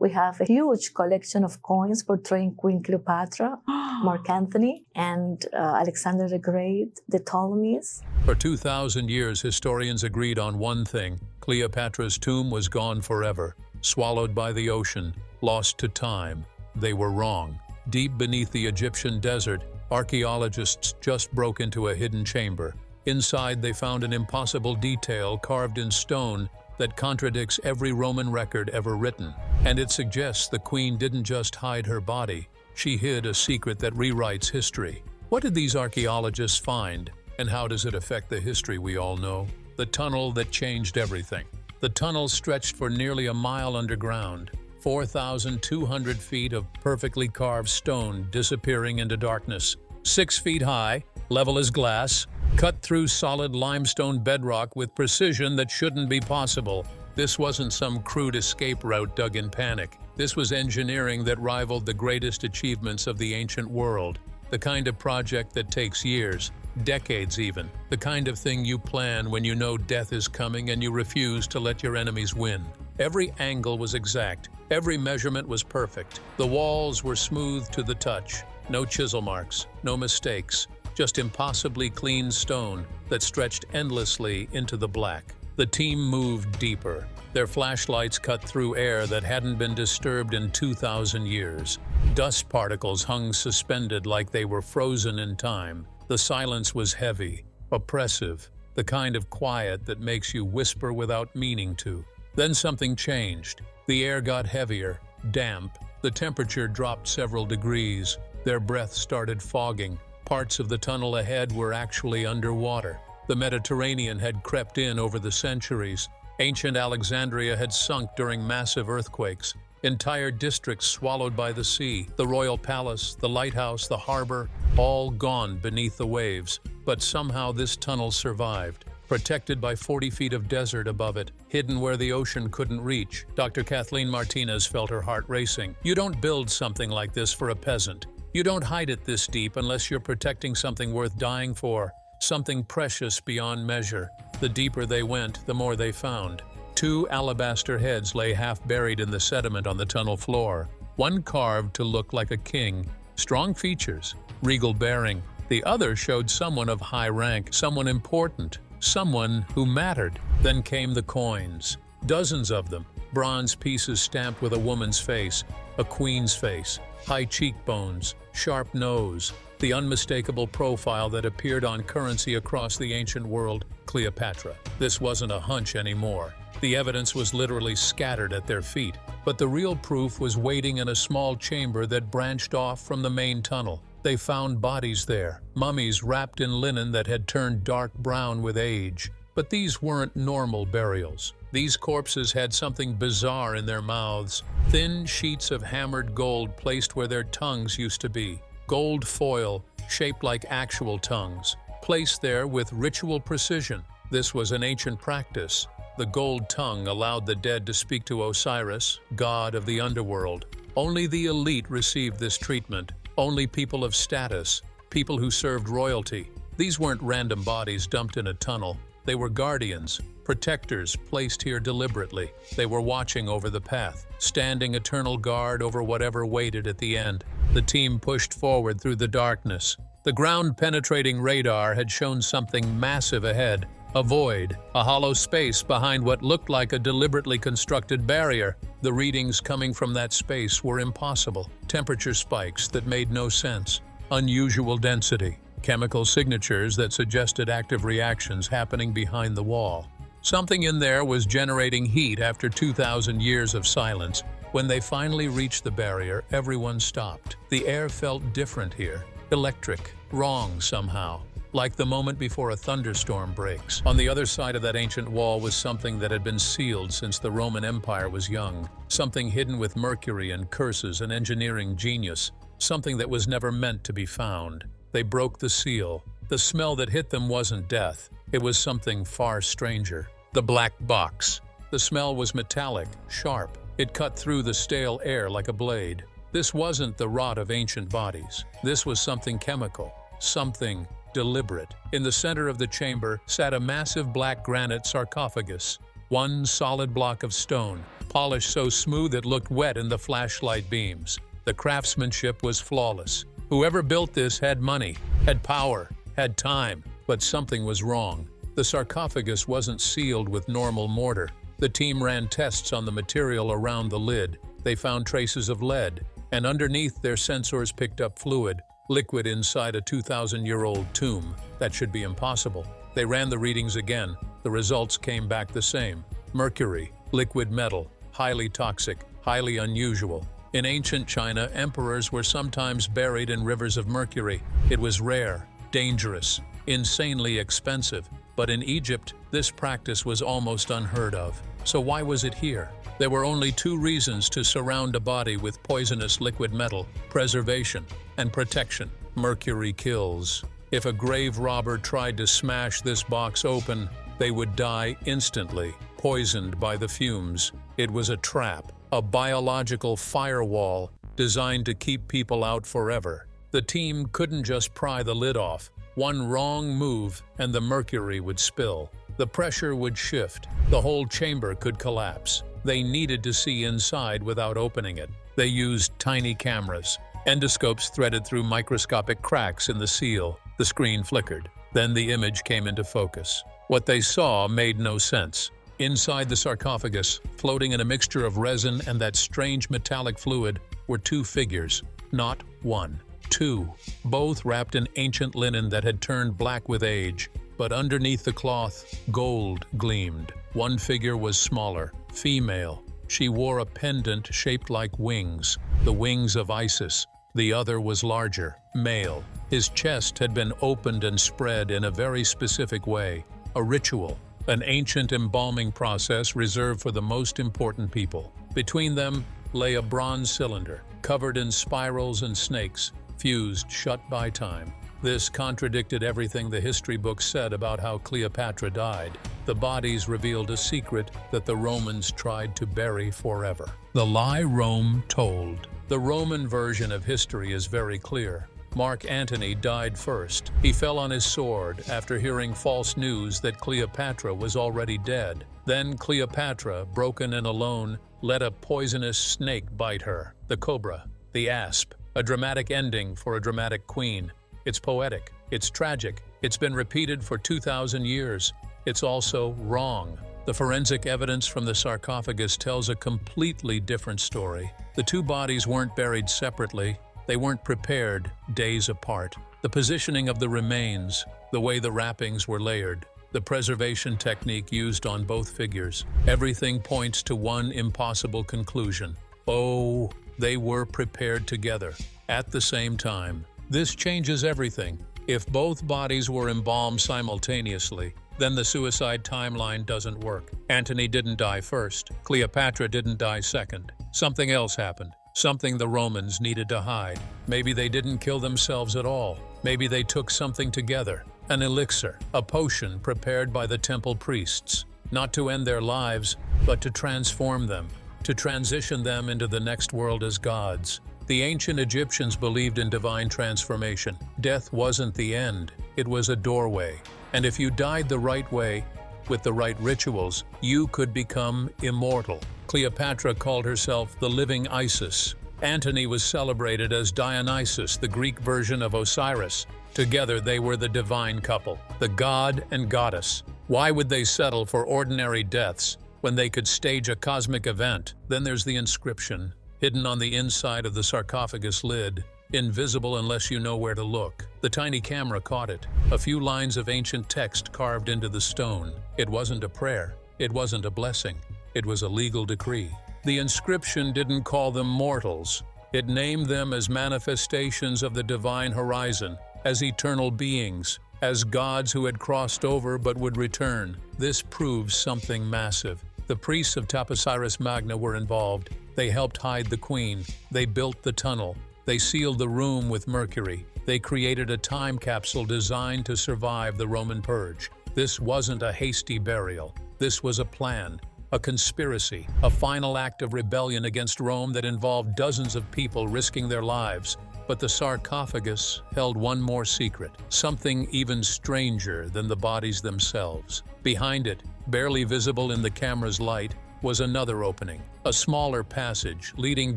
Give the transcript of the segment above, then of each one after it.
We have a huge collection of coins portraying Queen Cleopatra, Mark Antony, and Alexander the Great, the Ptolemies. For 2,000 years, historians agreed on one thing: Cleopatra's tomb was gone forever, swallowed by the ocean, lost to time. They were wrong. Deep beneath the Egyptian desert, archaeologists just broke into a hidden chamber. Inside, they found an impossible detail carved in stone that contradicts every Roman record ever written. And it suggests the queen didn't just hide her body, she hid a secret that rewrites history. What did these archaeologists find, and how does it affect the history we all know? The tunnel that changed everything. The tunnel stretched for nearly a mile underground, 4,200 feet of perfectly carved stone disappearing into darkness. 6 feet high, level as glass, cut through solid limestone bedrock with precision that shouldn't be possible. This wasn't some crude escape route dug in panic. This was engineering that rivaled the greatest achievements of the ancient world. The kind of project that takes years, decades even. The kind of thing you plan when you know death is coming and you refuse to let your enemies win. Every angle was exact. Every measurement was perfect. The walls were smooth to the touch. No chisel marks, no mistakes. Just impossibly clean stone that stretched endlessly into the black. The team moved deeper. Their flashlights cut through air that hadn't been disturbed in 2,000 years. Dust particles hung suspended like they were frozen in time. The silence was heavy, oppressive, the kind of quiet that makes you whisper without meaning to. Then something changed. The air got heavier, damp. The temperature dropped several degrees. Their breath started fogging. Parts of the tunnel ahead were actually underwater. The Mediterranean had crept in over the centuries. Ancient Alexandria had sunk during massive earthquakes. Entire districts swallowed by the sea. The royal palace, the lighthouse, the harbor, all gone beneath the waves. But somehow this tunnel survived, protected by 40 feet of desert above it, hidden where the ocean couldn't reach. Dr. Kathleen Martinez felt her heart racing. You don't build something like this for a peasant. You don't hide it this deep unless you're protecting something worth dying for, something precious beyond measure. The deeper they went, the more they found. 2 alabaster heads lay half buried in the sediment on the tunnel floor, one carved to look like a king, strong features, regal bearing. The other showed someone of high rank, someone important, someone who mattered. Then came the coins, dozens of them, bronze pieces stamped with a woman's face, a queen's face, high cheekbones, sharp nose, the unmistakable profile that appeared on currency across the ancient world, Cleopatra. This wasn't a hunch anymore. The evidence was literally scattered at their feet, but the real proof was waiting in a small chamber that branched off from the main tunnel. They found bodies there, mummies wrapped in linen that had turned dark brown with age. But these weren't normal burials. These corpses had something bizarre in their mouths, thin sheets of hammered gold placed where their tongues used to be. Gold foil, shaped like actual tongues, placed there with ritual precision. This was an ancient practice. The gold tongue allowed the dead to speak to Osiris, god of the underworld. Only the elite received this treatment, only people of status, people who served royalty. These weren't random bodies dumped in a tunnel. They were guardians, protectors placed here deliberately. They were watching over the path, standing eternal guard over whatever waited at the end. The team pushed forward through the darkness. The ground-penetrating radar had shown something massive ahead, a void, a hollow space behind what looked like a deliberately constructed barrier. The readings coming from that space were impossible. Temperature spikes that made no sense, unusual density, chemical signatures that suggested active reactions happening behind the wall. Something in there was generating heat after 2,000 years of silence. When they finally reached the barrier, everyone stopped. The air felt different here, electric, wrong somehow, like the moment before a thunderstorm breaks. On the other side of that ancient wall was something that had been sealed since the Roman Empire was young, something hidden with mercury and curses and engineering genius, something that was never meant to be found. They broke the seal. The smell that hit them wasn't death. It was something far stranger. The black box. The smell was metallic, sharp. It cut through the stale air like a blade. This wasn't the rot of ancient bodies. This was something chemical, something deliberate. In the center of the chamber sat a massive black granite sarcophagus. One solid block of stone, polished so smooth it looked wet in the flashlight beams. The craftsmanship was flawless. Whoever built this had money, had power, had time, but something was wrong. The sarcophagus wasn't sealed with normal mortar. The team ran tests on the material around the lid. They found traces of lead, and underneath their sensors picked up fluid, liquid inside a 2,000-year-old tomb. That should be impossible. They ran the readings again. The results came back the same. Mercury, liquid metal, highly toxic, highly unusual. In ancient China, emperors were sometimes buried in rivers of mercury. It was rare, dangerous, insanely expensive. But in Egypt, this practice was almost unheard of. So why was it here? There were only two reasons to surround a body with poisonous liquid metal: preservation and protection. Mercury kills. If a grave robber tried to smash this box open, they would die instantly, poisoned by the fumes. It was a trap, a biological firewall designed to keep people out forever. The team couldn't just pry the lid off. One wrong move and the mercury would spill. The pressure would shift. The whole chamber could collapse. They needed to see inside without opening it. They used tiny cameras. Endoscopes threaded through microscopic cracks in the seal. The screen flickered. Then the image came into focus. What they saw made no sense. Inside the sarcophagus, floating in a mixture of resin and that strange metallic fluid, were two figures. Not one. Two, both wrapped in ancient linen that had turned black with age. But underneath the cloth, gold gleamed. One figure was smaller, female. She wore a pendant shaped like wings, the wings of Isis. The other was larger, male. His chest had been opened and spread in a very specific way, a ritual, an ancient embalming process reserved for the most important people. Between them lay a bronze cylinder, covered in spirals and snakes, fused shut by time. This contradicted everything the history books said about how Cleopatra died. The bodies revealed a secret that the Romans tried to bury forever. The lie Rome told. The Roman version of history is very clear. Mark Antony died first. He fell on his sword after hearing false news that Cleopatra was already dead. Then Cleopatra, broken and alone, let a poisonous snake bite her. The cobra, the asp, a dramatic ending for a dramatic queen. It's poetic, it's tragic, it's been repeated for 2,000 years. It's also wrong. The forensic evidence from the sarcophagus tells a completely different story. The two bodies weren't buried separately. They weren't prepared days apart. The positioning of the remains, the way the wrappings were layered, the preservation technique used on both figures, everything points to one impossible conclusion. Oh, they were prepared together, at the same time. This changes everything. If both bodies were embalmed simultaneously, then the suicide timeline doesn't work. Antony didn't die first. Cleopatra didn't die second. Something else happened. Something the Romans needed to hide. Maybe they didn't kill themselves at all. Maybe they took something together. An elixir, a potion prepared by the temple priests. Not to end their lives, but to transform them. To transition them into the next world as gods. The ancient Egyptians believed in divine transformation. Death wasn't the end, it was a doorway. And if you died the right way, with the right rituals, you could become immortal. Cleopatra called herself the living Isis. Antony was celebrated as Dionysus, the Greek version of Osiris. Together they were the divine couple, the god and goddess. Why would they settle for ordinary deaths when they could stage a cosmic event? Then there's the inscription, hidden on the inside of the sarcophagus lid, invisible unless you know where to look. The tiny camera caught it. A few lines of ancient text carved into the stone. It wasn't a prayer. It wasn't a blessing. It was a legal decree. The inscription didn't call them mortals. It named them as manifestations of the divine horizon, as eternal beings, as gods who had crossed over but would return. This proves something massive. The priests of Taposiris Magna were involved. They helped hide the queen. They built the tunnel. They sealed the room with mercury. They created a time capsule designed to survive the Roman purge. This wasn't a hasty burial. This was a plan, a conspiracy, a final act of rebellion against Rome that involved dozens of people risking their lives. But the sarcophagus held one more secret, something even stranger than the bodies themselves. Behind it, Barely visible in the camera's light was another opening, a smaller passage leading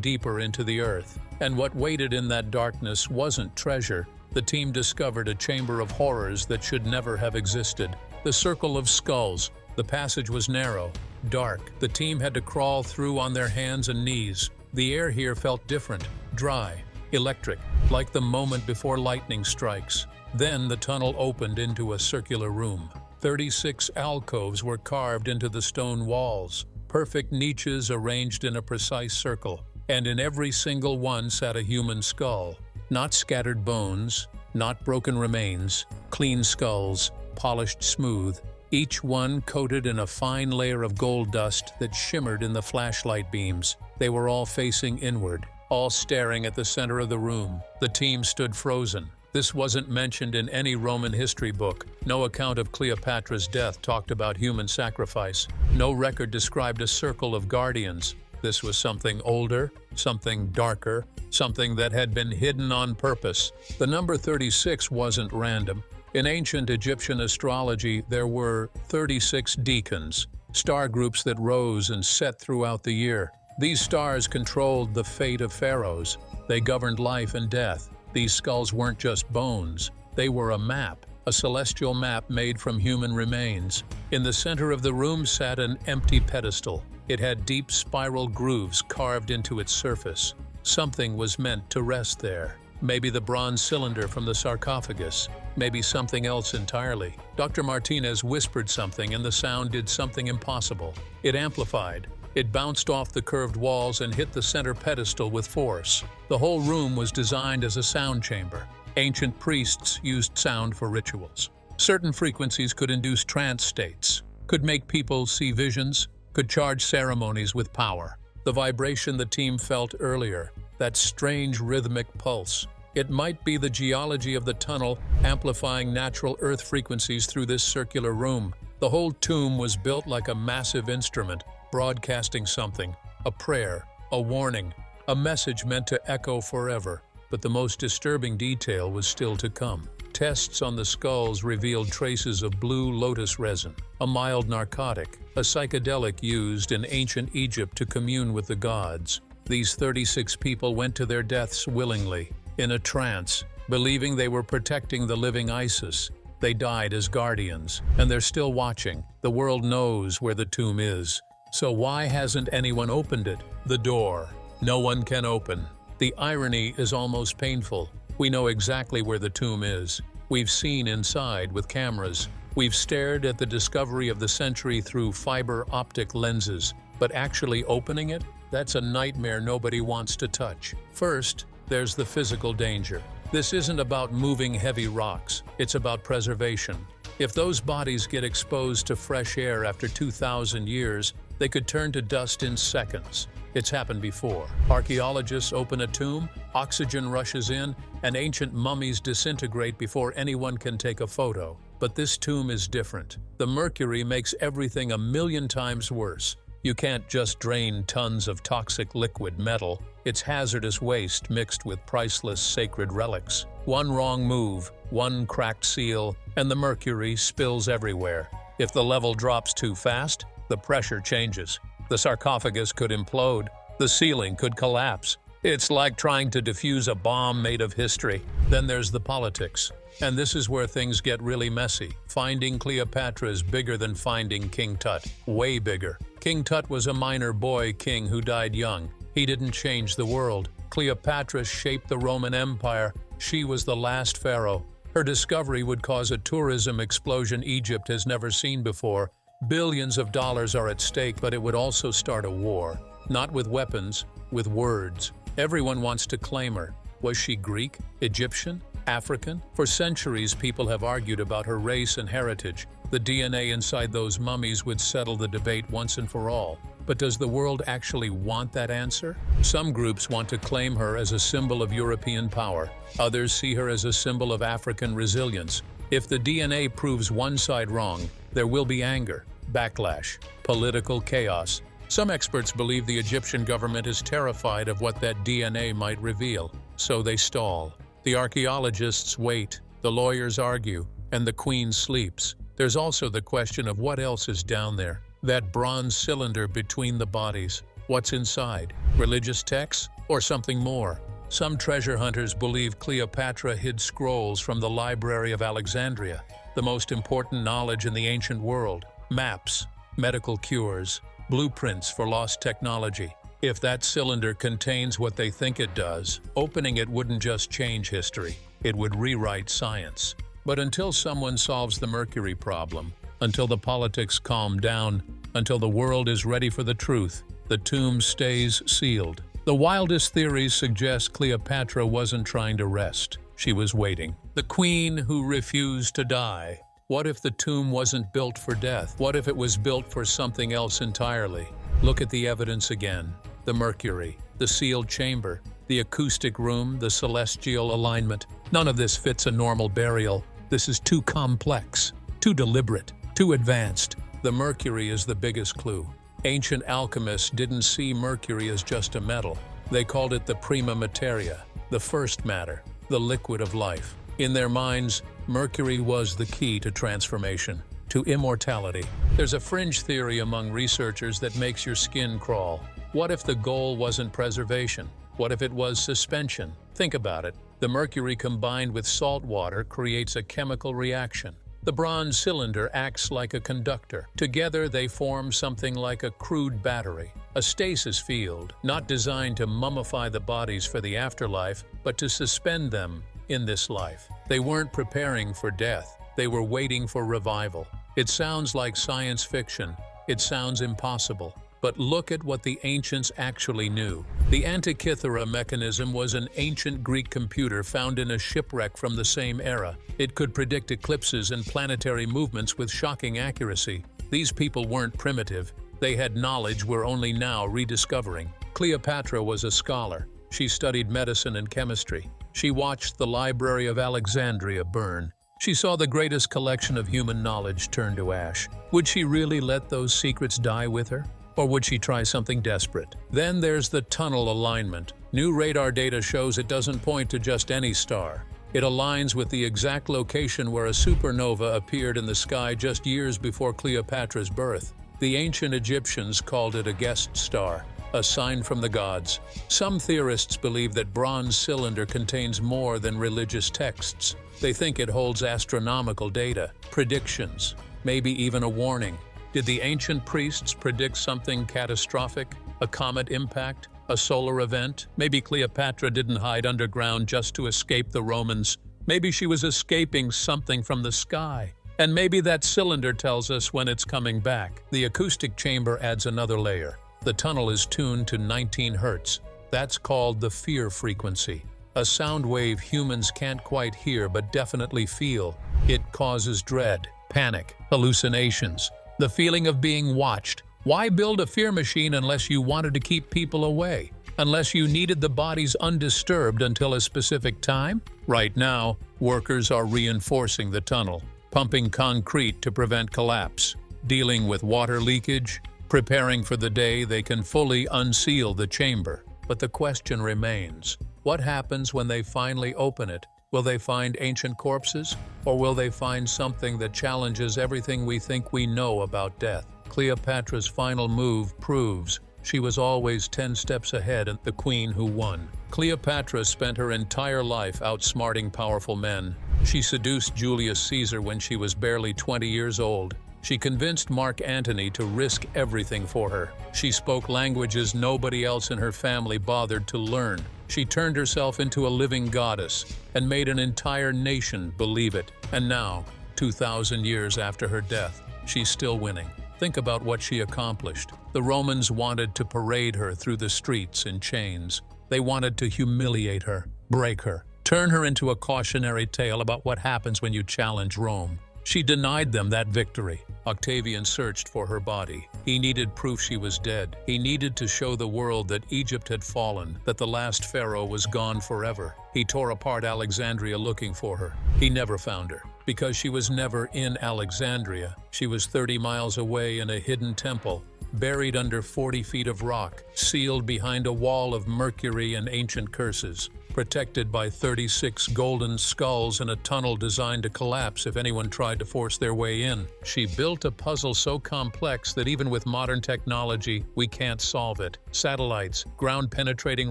deeper into the earth. And what waited in that darkness wasn't treasure. The team discovered a chamber of horrors that should never have existed. The circle of skulls. The passage was narrow, dark. The team had to crawl through on their hands and knees. The air here felt different, dry, electric, like the moment before lightning strikes. Then the tunnel opened into a circular room. 36 alcoves were carved into the stone walls, perfect niches arranged in a precise circle, and in every single one sat a human skull. Not scattered bones, not broken remains, clean skulls, polished smooth, each one coated in a fine layer of gold dust that shimmered in the flashlight beams. They were all facing inward, all staring at the center of the room. The team stood frozen. This wasn't mentioned in any Roman history book. No account of Cleopatra's death talked about human sacrifice. No record described a circle of guardians. This was something older, something darker, something that had been hidden on purpose. The number 36 wasn't random. In ancient Egyptian astrology, there were 36 decans, star groups that rose and set throughout the year. These stars controlled the fate of pharaohs. They governed life and death. These skulls weren't just bones. They were a map, a celestial map made from human remains. In the center of the room sat an empty pedestal. It had deep spiral grooves carved into its surface. Something was meant to rest there. Maybe the bronze cylinder from the sarcophagus. Maybe something else entirely. Dr. Martinez whispered something, and the sound did something impossible. It amplified. It bounced off the curved walls and hit the center pedestal with force. The whole room was designed as a sound chamber. Ancient priests used sound for rituals. Certain frequencies could induce trance states, could make people see visions, could charge ceremonies with power. The vibration the team felt earlier, that strange rhythmic pulse. It might be the geology of the tunnel amplifying natural earth frequencies through this circular room. The whole tomb was built like a massive instrument, broadcasting something, a prayer, a warning, a message meant to echo forever. But the most disturbing detail was still to come. Tests on the skulls revealed traces of blue lotus resin, a mild narcotic, a psychedelic used in ancient Egypt to commune with the gods. These 36 people went to their deaths willingly, in a trance, believing they were protecting the living Isis. They died as guardians, and they're still watching. The world knows where the tomb is. So why hasn't anyone opened it? The door. No one can open. The irony is almost painful. We know exactly where the tomb is. We've seen inside with cameras. We've stared at the discovery of the century through fiber optic lenses. But actually opening it? That's a nightmare nobody wants to touch. First, there's the physical danger. This isn't about moving heavy rocks. It's about preservation. If those bodies get exposed to fresh air after 2,000 years, they could turn to dust in seconds. It's happened before. Archaeologists open a tomb, oxygen rushes in, and ancient mummies disintegrate before anyone can take a photo. But this tomb is different. The mercury makes everything a million times worse. You can't just drain tons of toxic liquid metal. It's hazardous waste mixed with priceless sacred relics. One wrong move, one cracked seal, and the mercury spills everywhere. If the level drops too fast, the pressure changes. The sarcophagus could implode. The ceiling could collapse. It's like trying to defuse a bomb made of history. Then there's the politics. And this is where things get really messy. Finding Cleopatra is bigger than finding King Tut. Way bigger. King Tut was a minor boy king who died young. He didn't change the world. Cleopatra shaped the Roman Empire. She was the last pharaoh. Her discovery would cause a tourism explosion Egypt has never seen before. Billions of dollars are at stake, but it would also start a war. Not with weapons, with words. Everyone wants to claim her. Was she Greek, Egyptian, African? For centuries, people have argued about her race and heritage. The DNA inside those mummies would settle the debate once and for all. But does the world actually want that answer? Some groups want to claim her as a symbol of European power. Others see her as a symbol of African resilience. If the DNA proves one side wrong, there will be anger, backlash, political chaos. Some experts believe the Egyptian government is terrified of what that DNA might reveal, so they stall. The archaeologists wait, the lawyers argue, and the queen sleeps. There's also the question of what else is down there. That bronze cylinder between the bodies. What's inside? Religious texts or something more? Some treasure hunters believe Cleopatra hid scrolls from the Library of Alexandria, the most important knowledge in the ancient world. Maps, medical cures, blueprints for lost technology. If that cylinder contains what they think it does, opening it wouldn't just change history, it would rewrite science. But until someone solves the mercury problem, until the politics calm down, until the world is ready for the truth, the tomb stays sealed. The wildest theories suggest Cleopatra wasn't trying to rest. She was waiting. The queen who refused to die. What if the tomb wasn't built for death? What if it was built for something else entirely? Look at the evidence again. The mercury, the sealed chamber, the acoustic room, the celestial alignment. None of this fits a normal burial. This is too complex, too deliberate, too advanced. The mercury is the biggest clue. Ancient alchemists didn't see mercury as just a metal. They called it the prima materia, the first matter, the liquid of life. In their minds, mercury was the key to transformation, to immortality. There's a fringe theory among researchers that makes your skin crawl. What if the goal wasn't preservation? What if it was suspension? Think about it. The mercury combined with salt water creates a chemical reaction. The bronze cylinder acts like a conductor. Together, they form something like a crude battery, a stasis field, not designed to mummify the bodies for the afterlife, but to suspend them in this life. They weren't preparing for death. They were waiting for revival. It sounds like science fiction. It sounds impossible. But look at what the ancients actually knew. The Antikythera mechanism was an ancient Greek computer found in a shipwreck from the same era. It could predict eclipses and planetary movements with shocking accuracy. These people weren't primitive. They had knowledge we're only now rediscovering. Cleopatra was a scholar. She studied medicine and chemistry. She watched the Library of Alexandria burn. She saw the greatest collection of human knowledge turn to ash. Would she really let those secrets die with her? Or would she try something desperate? Then there's the tunnel alignment. New radar data shows it doesn't point to just any star. It aligns with the exact location where a supernova appeared in the sky just years before Cleopatra's birth. The ancient Egyptians called it a guest star, a sign from the gods. Some theorists believe that bronze cylinder contains more than religious texts. They think it holds astronomical data, predictions, maybe even a warning. Did the ancient priests predict something catastrophic? A comet impact? A solar event? Maybe Cleopatra didn't hide underground just to escape the Romans. Maybe she was escaping something from the sky. And maybe that cylinder tells us when it's coming back. The acoustic chamber adds another layer. The tunnel is tuned to 19 hertz. That's called the fear frequency. A sound wave humans can't quite hear but definitely feel. It causes dread, panic, hallucinations. The feeling of being watched. Why build a fear machine unless you wanted to keep people away? Unless you needed the bodies undisturbed until a specific time? Right now, workers are reinforcing the tunnel, pumping concrete to prevent collapse, dealing with water leakage, preparing for the day they can fully unseal the chamber. But the question remains, what happens when they finally open it? Will they find ancient corpses? Or will they find something that challenges everything we think we know about death? Cleopatra's final move proves she was always 10 steps ahead and the queen who won. Cleopatra spent her entire life outsmarting powerful men. She seduced Julius Caesar when she was barely 20 years old. She convinced Mark Antony to risk everything for her. She spoke languages nobody else in her family bothered to learn. She turned herself into a living goddess and made an entire nation believe it. And now, 2,000 years after her death, she's still winning. Think about what she accomplished. The Romans wanted to parade her through the streets in chains. They wanted to humiliate her, break her, turn her into a cautionary tale about what happens when you challenge Rome. She denied them that victory. Octavian searched for her body. He needed proof she was dead. He needed to show the world that Egypt had fallen, that the last pharaoh was gone forever. He tore apart Alexandria looking for her. He never found her. Because she was never in Alexandria, she was 30 miles away in a hidden temple, buried under 40 feet of rock, sealed behind a wall of mercury and ancient curses. protected by 36 golden skulls in a tunnel designed to collapse if anyone tried to force their way in. She built a puzzle so complex that even with modern technology, we can't solve it. Satellites, ground-penetrating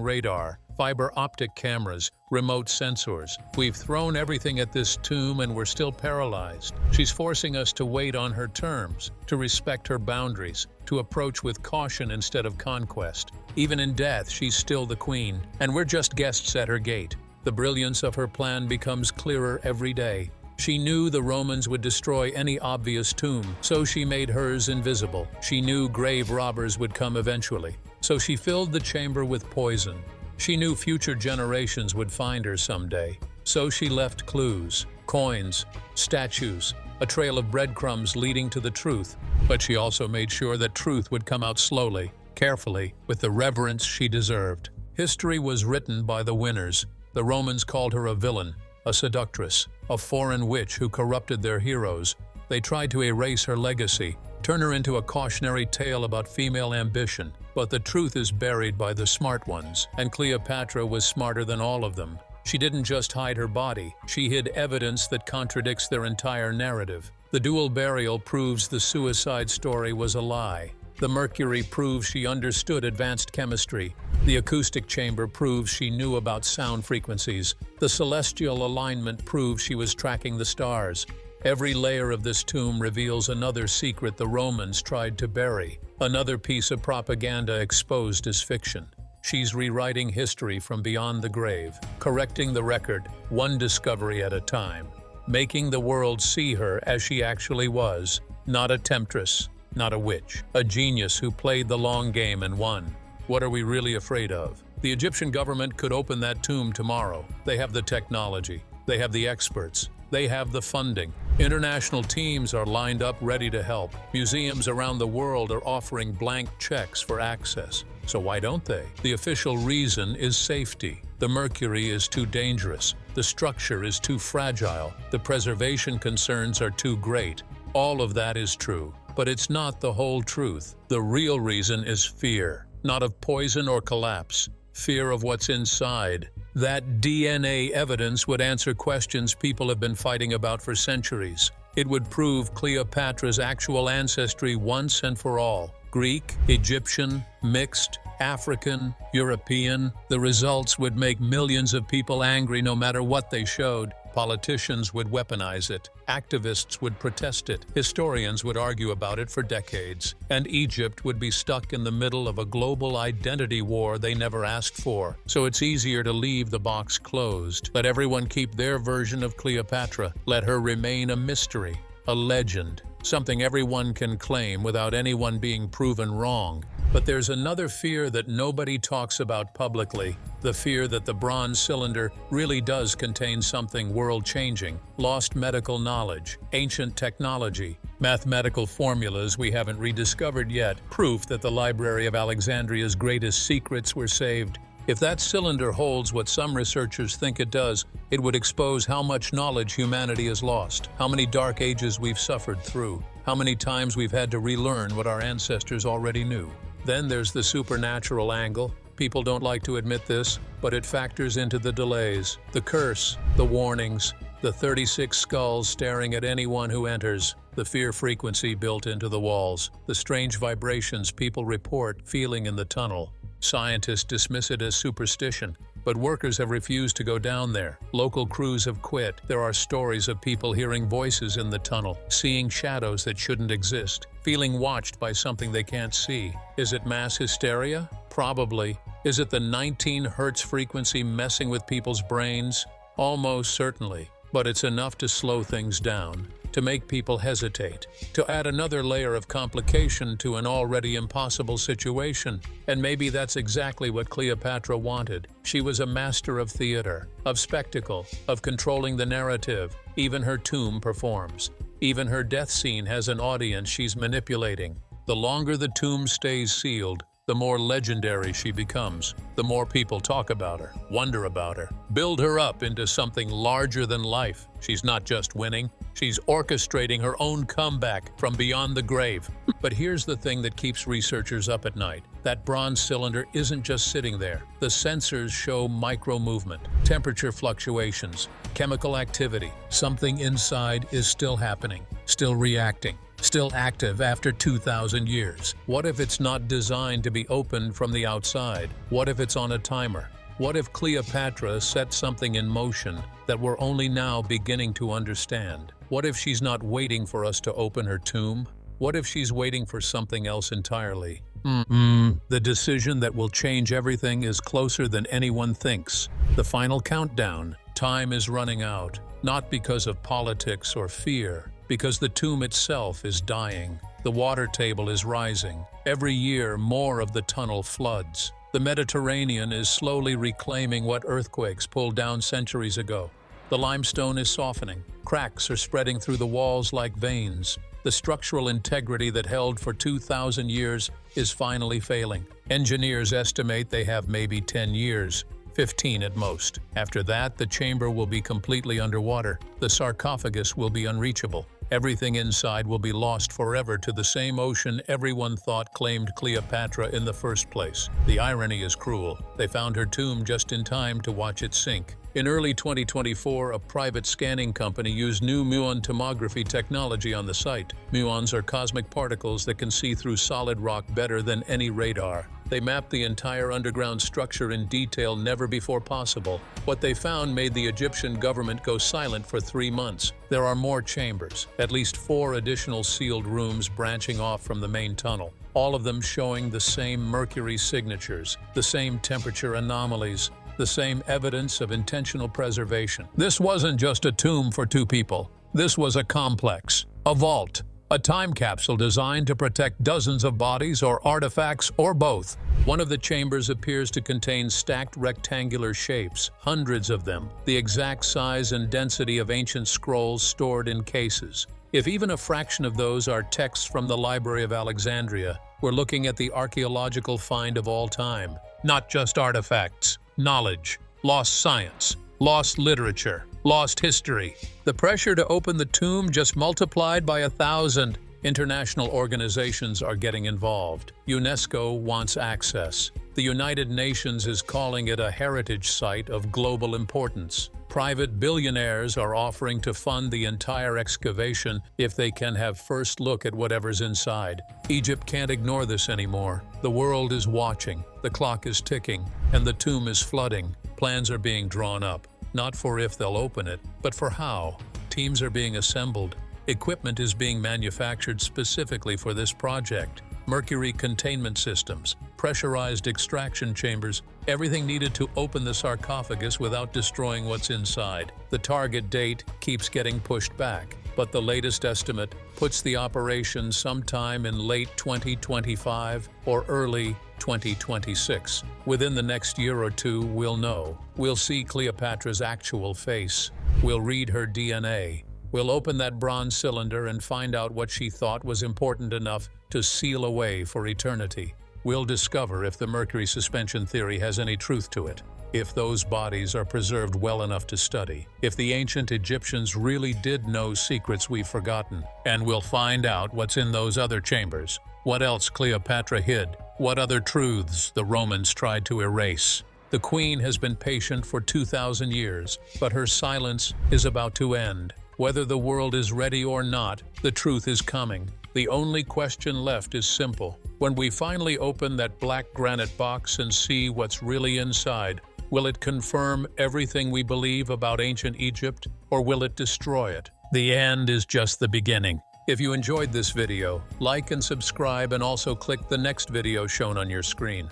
radar, fiber optic cameras, remote sensors. We've thrown everything at this tomb and we're still paralyzed. She's forcing us to wait on her terms, to respect her boundaries, to approach with caution instead of conquest. Even in death, she's still the queen, and we're just guests at her gate. The brilliance of her plan becomes clearer every day. She knew the Romans would destroy any obvious tomb, so she made hers invisible. She knew grave robbers would come eventually, so she filled the chamber with poison. She knew future generations would find her someday, so she left clues, coins, statues, a trail of breadcrumbs leading to the truth. But she also made sure that truth would come out slowly, carefully, with the reverence she deserved. History was written by the winners. The Romans called her a villain, a seductress, a foreign witch who corrupted their heroes. They tried to erase her legacy, turn her into a cautionary tale about female ambition. But the truth is buried by the smart ones, and Cleopatra was smarter than all of them. She didn't just hide her body, she hid evidence that contradicts their entire narrative. The dual burial proves the suicide story was a lie. The mercury proves she understood advanced chemistry. The acoustic chamber proves she knew about sound frequencies. The celestial alignment proves she was tracking the stars. Every layer of this tomb reveals another secret the Romans tried to bury, another piece of propaganda exposed as fiction. She's rewriting history from beyond the grave, correcting the record, one discovery at a time, making the world see her as she actually was, not a temptress, not a witch, a genius who played the long game and won. What are we really afraid of? The Egyptian government could open that tomb tomorrow. They have the technology, they have the experts, they have the funding. International teams are lined up ready to help. Museums around the world are offering blank checks for access. So why don't they? The official reason is safety. The mercury is too dangerous. The structure is too fragile. The preservation concerns are too great. All of that is true, but it's not the whole truth. The real reason is fear, not of poison or collapse. Fear of what's inside. That DNA evidence would answer questions people have been fighting about for centuries. It would prove Cleopatra's actual ancestry once and for all. Greek, Egyptian, mixed, African, European. The results would make millions of people angry no matter what they showed. Politicians would weaponize it. Activists would protest it. Historians would argue about it for decades. And Egypt would be stuck in the middle of a global identity war they never asked for. So it's easier to leave the box closed. Let everyone keep their version of Cleopatra. Let her remain a mystery, a legend, something everyone can claim without anyone being proven wrong. But there's another fear that nobody talks about publicly, the fear that the bronze cylinder really does contain something world-changing, lost medical knowledge, ancient technology, mathematical formulas we haven't rediscovered yet, proof that the Library of Alexandria's greatest secrets were saved. If that cylinder holds what some researchers think it does, it would expose how much knowledge humanity has lost, how many dark ages we've suffered through, how many times we've had to relearn what our ancestors already knew. Then there's the supernatural angle. People don't like to admit this, but it factors into the delays, the curse, the warnings, the 36 skulls staring at anyone who enters, the fear frequency built into the walls, the strange vibrations people report feeling in the tunnel. Scientists dismiss it as superstition, but workers have refused to go down there. Local crews have quit. There are stories of people hearing voices in the tunnel, seeing shadows that shouldn't exist, feeling watched by something they can't see. Is it mass hysteria? Probably. Is it the 19 hertz frequency messing with people's brains? Almost certainly. But it's enough to slow things down, to make people hesitate, to add another layer of complication to an already impossible situation. And maybe that's exactly what Cleopatra wanted. She was a master of theater, of spectacle, of controlling the narrative. Even her tomb performs. Even her death scene has an audience she's manipulating. The longer the tomb stays sealed, the more legendary she becomes, the more people talk about her, wonder about her, build her up into something larger than life. She's not just winning, she's orchestrating her own comeback from beyond the grave. But here's the thing that keeps researchers up at night. That bronze cylinder isn't just sitting there. The sensors show micro-movement. Temperature fluctuations, chemical activity. Something inside is still happening, still reacting, still active after 2,000 years. What if it's not designed to be opened from the outside? What if it's on a timer? What if Cleopatra set something in motion that we're only now beginning to understand? What if she's not waiting for us to open her tomb? What if she's waiting for something else entirely? The decision that will change everything is closer than anyone thinks. The final countdown. Time is running out, not because of politics or fear, because the tomb itself is dying. The water table is rising. Every year, more of the tunnel floods. The Mediterranean is slowly reclaiming what earthquakes pulled down centuries ago. The limestone is softening. Cracks are spreading through the walls like veins. The structural integrity that held for 2,000 years is finally failing. Engineers estimate they have maybe 10 years, 15 at most. After that, the chamber will be completely underwater. The sarcophagus will be unreachable. Everything inside will be lost forever to the same ocean everyone thought claimed Cleopatra in the first place. The irony is cruel. They found her tomb just in time to watch it sink. In early 2024, a private scanning company used new muon tomography technology on the site. Muons are cosmic particles that can see through solid rock better than any radar. They mapped the entire underground structure in detail never before possible. What they found made the Egyptian government go silent for 3 months. There are more chambers, at least 4 additional sealed rooms branching off from the main tunnel, all of them showing the same mercury signatures, the same temperature anomalies, the same evidence of intentional preservation. This wasn't just a tomb for 2 people. This was a complex, a vault, a time capsule designed to protect dozens of bodies or artifacts or both. One of the chambers appears to contain stacked rectangular shapes, hundreds of them, the exact size and density of ancient scrolls stored in cases. If even a fraction of those are texts from the Library of Alexandria, we're looking at the archaeological find of all time. Not just artifacts, knowledge, lost science, lost literature, lost history. The pressure to open the tomb just multiplied by 1,000. International organizations are getting involved. UNESCO wants access. The United Nations is calling it a heritage site of global importance. Private billionaires are offering to fund the entire excavation if they can have first look at whatever's inside. Egypt can't ignore this anymore. The world is watching, the clock is ticking, and the tomb is flooding. Plans are being drawn up, not for if they'll open it, but for how. Teams are being assembled. Equipment is being manufactured specifically for this project. Mercury containment systems, pressurized extraction chambers, everything needed to open the sarcophagus without destroying what's inside. The target date keeps getting pushed back, but the latest estimate puts the operation sometime in late 2025 or early 2026. Within the next year or 2, we'll know. We'll see Cleopatra's actual face. We'll read her DNA. We'll open that bronze cylinder and find out what she thought was important enough to seal away for eternity. We'll discover if the mercury suspension theory has any truth to it, if those bodies are preserved well enough to study, if the ancient Egyptians really did know secrets we've forgotten, and we'll find out what's in those other chambers, what else Cleopatra hid, what other truths the Romans tried to erase. The queen has been patient for 2,000 years, but her silence is about to end. Whether the world is ready or not, the truth is coming. The only question left is simple. When we finally open that black granite box and see what's really inside, will it confirm everything we believe about ancient Egypt, or will it destroy it? The end is just the beginning. If you enjoyed this video, like and subscribe, and also click the next video shown on your screen.